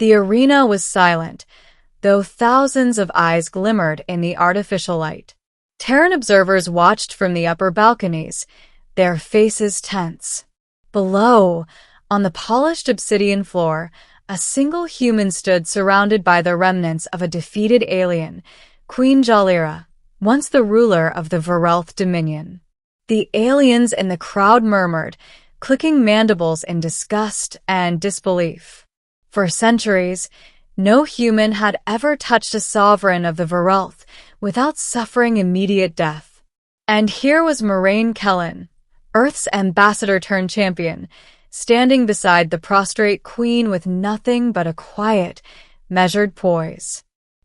The arena was silent, though thousands of eyes glimmered in the artificial light. Terran observers watched from the upper balconies, their faces tense. Below, on the polished obsidian floor, a single human stood surrounded by the remnants of a defeated alien, Queen Jalira, once the ruler of the Varelth Dominion. The aliens in the crowd murmured, clicking mandibles in disgust and disbelief. For centuries, no human had ever touched a sovereign of the Varelth without suffering immediate death. And here was Moraine Kellen, Earth's ambassador-turned-champion, standing beside the prostrate queen with nothing but a quiet, measured poise.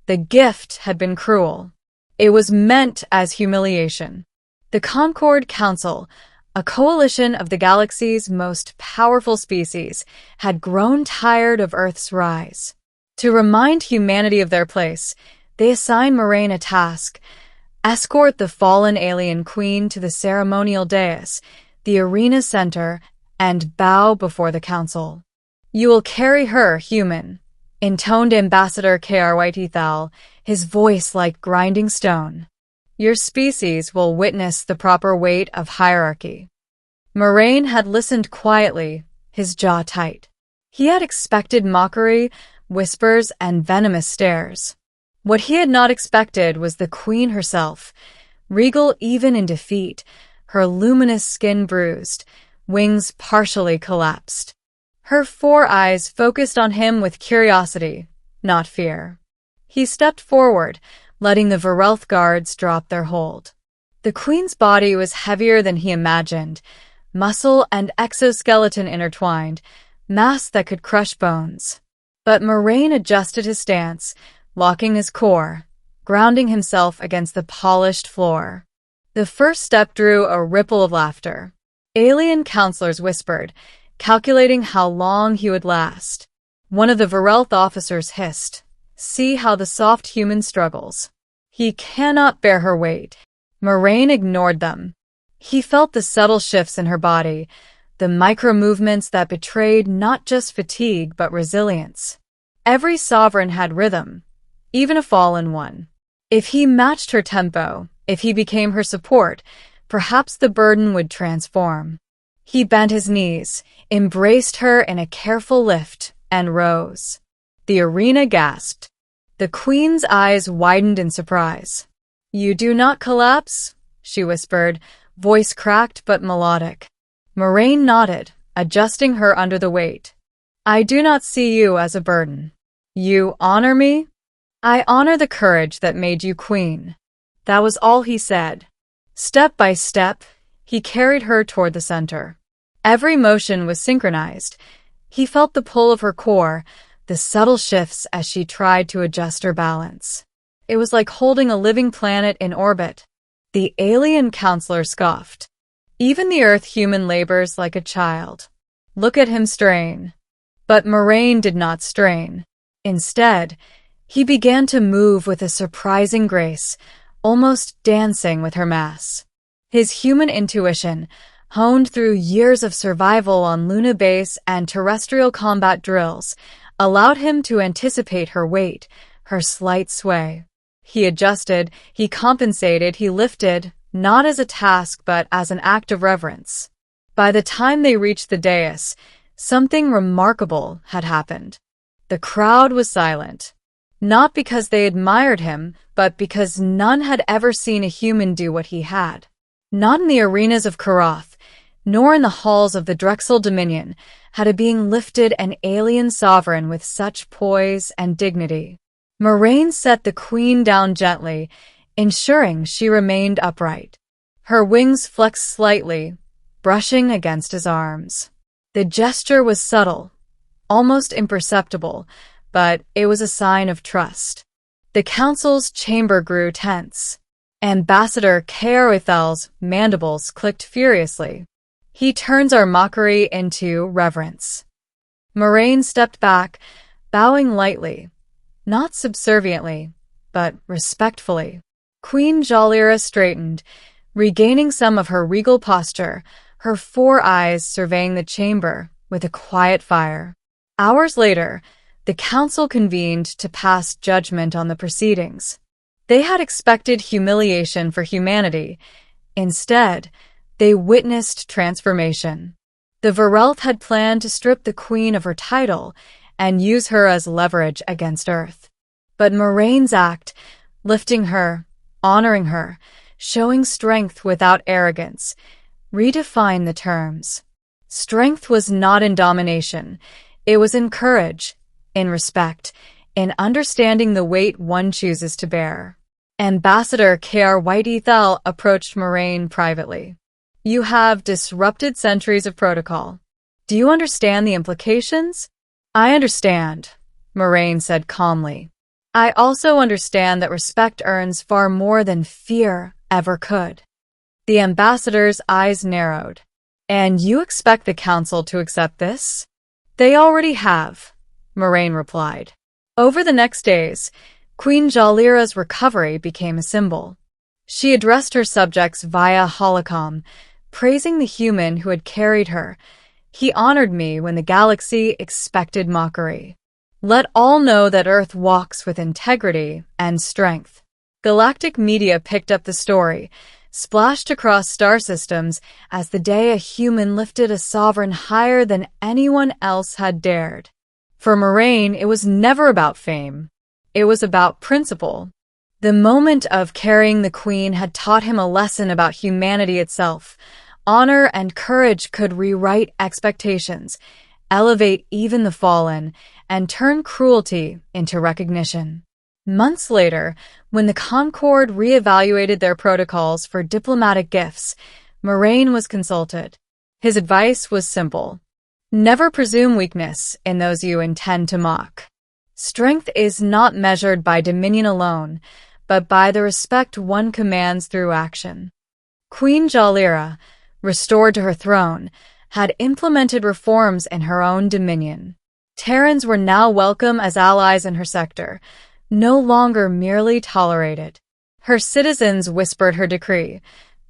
The gift had been cruel. It was meant as humiliation. The Concord Council, a coalition of the galaxy's most powerful species, had grown tired of Earth's rise. To remind humanity of their place, they assigned Moraine a task: escort the fallen alien queen to the ceremonial dais, the arena center, and bow before the council. "You will carry her, human," intoned Ambassador Krithal, his voice like grinding stone. "Your species will witness the proper weight of hierarchy." Moraine had listened quietly, his jaw tight. He had expected mockery, whispers, and venomous stares. What he had not expected was the queen herself, regal even in defeat, her luminous skin bruised, wings partially collapsed. Her 4 eyes focused on him with curiosity, not fear. He stepped forward, letting the Varelth guards drop their hold. The queen's body was heavier than he imagined, muscle and exoskeleton intertwined, mass that could crush bones. But Moraine adjusted his stance, locking his core, grounding himself against the polished floor. The first step drew a ripple of laughter. Alien counselors whispered, calculating how long he would last. One of the Varelth officers hissed, "See how the soft human struggles. He cannot bear her weight." Moraine ignored them. He felt the subtle shifts in her body, the micro-movements that betrayed not just fatigue but resilience. Every sovereign had rhythm, even a fallen one. If he matched her tempo, if he became her support, perhaps the burden would transform. He bent his knees, embraced her in a careful lift, and rose. The arena gasped. The queen's eyes widened in surprise. "You do not collapse?" she whispered, voice cracked but melodic. Moraine nodded, adjusting her under the weight. "I do not see you as a burden. You honor me?" "I honor the courage that made you queen." That was all he said. Step by step, he carried her toward the center. Every motion was synchronized. He felt the pull of her core, the subtle shifts as she tried to adjust her balance. It was like holding a living planet in orbit. The alien counselor scoffed. "Even the Earth human labors like a child. Look at him strain." But Moraine did not strain. Instead, he began to move with a surprising grace, almost dancing with her mass. His human intuition, honed through years of survival on Luna Base and terrestrial combat drills, allowed him to anticipate her weight, her slight sway. He adjusted, he compensated, he lifted, not as a task but as an act of reverence. By the time they reached the dais, something remarkable had happened. The crowd was silent. Not because they admired him, but because none had ever seen a human do what he had. Not in the arenas of Karath, nor in the halls of the Drexel Dominion, had a being lifted an alien sovereign with such poise and dignity. Moraine set the queen down gently, ensuring she remained upright. Her wings flexed slightly, brushing against his arms. The gesture was subtle, almost imperceptible, but it was a sign of trust. The council's chamber grew tense. Ambassador Krith's mandibles clicked furiously. "He turns our mockery into reverence." Moraine stepped back, bowing lightly, not subserviently, but respectfully. Queen Jalira straightened, regaining some of her regal posture, her 4 eyes surveying the chamber with a quiet fire. Hours later, The council convened to pass judgment on the proceedings. They had expected humiliation for humanity. Instead, they witnessed transformation. The Varelth had planned to strip the queen of her title and use her as leverage against Earth. But Moraine's act, lifting her, honoring her, showing strength without arrogance, redefined the terms. Strength was not in domination. It was in courage, in respect, in understanding the weight one chooses to bear. Ambassador K.R. White-Ethel approached Moraine privately. You have disrupted centuries of protocol. Do you understand the implications? I understand, Moraine said calmly. I also understand that respect earns far more than fear ever could. The ambassador's eyes narrowed. And you expect the council to accept this? They already have, Moraine replied. Over the next days, Queen Jalira's recovery became a symbol. She addressed her subjects via holocom, praising the human who had carried her. He honored me when the galaxy expected mockery. Let all know that Earth walks with integrity and strength. Galactic media picked up the story, splashed across star systems as the day a human lifted a sovereign higher than anyone else had dared. For Moraine, it was never about fame. It was about principle. The moment of carrying the queen had taught him a lesson about humanity itself. Honor and courage could rewrite expectations, elevate even the fallen, and turn cruelty into recognition. Months later, when the Concord reevaluated their protocols for diplomatic gifts, Moraine was consulted. His advice was simple. Never presume weakness in those you intend to mock. Strength is not measured by dominion alone, but by the respect one commands through action. Queen Jalira, restored to her throne, had implemented reforms in her own dominion. Terrans were now welcome as allies in her sector, no longer merely tolerated. Her citizens whispered her decree.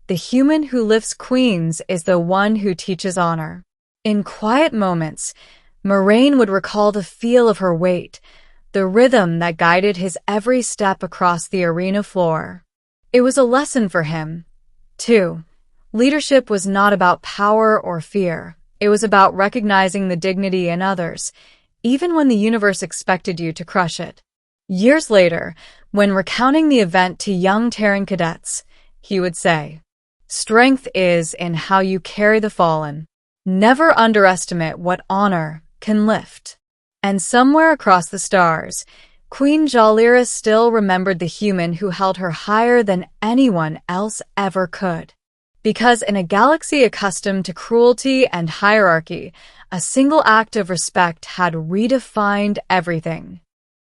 The human who lifts queens is the one who teaches honor. In quiet moments, Moraine would recall the feel of her weight, the rhythm that guided his every step across the arena floor. It was a lesson for him, too. Leadership was not about power or fear. It was about recognizing the dignity in others, even when the universe expected you to crush it. Years later, when recounting the event to young Terran cadets, he would say, "Strength is in how you carry the fallen. Never underestimate what honor can lift." And somewhere across the stars, Queen Jalira still remembered the human who held her higher than anyone else ever could. Because in a galaxy accustomed to cruelty and hierarchy, a single act of respect had redefined everything.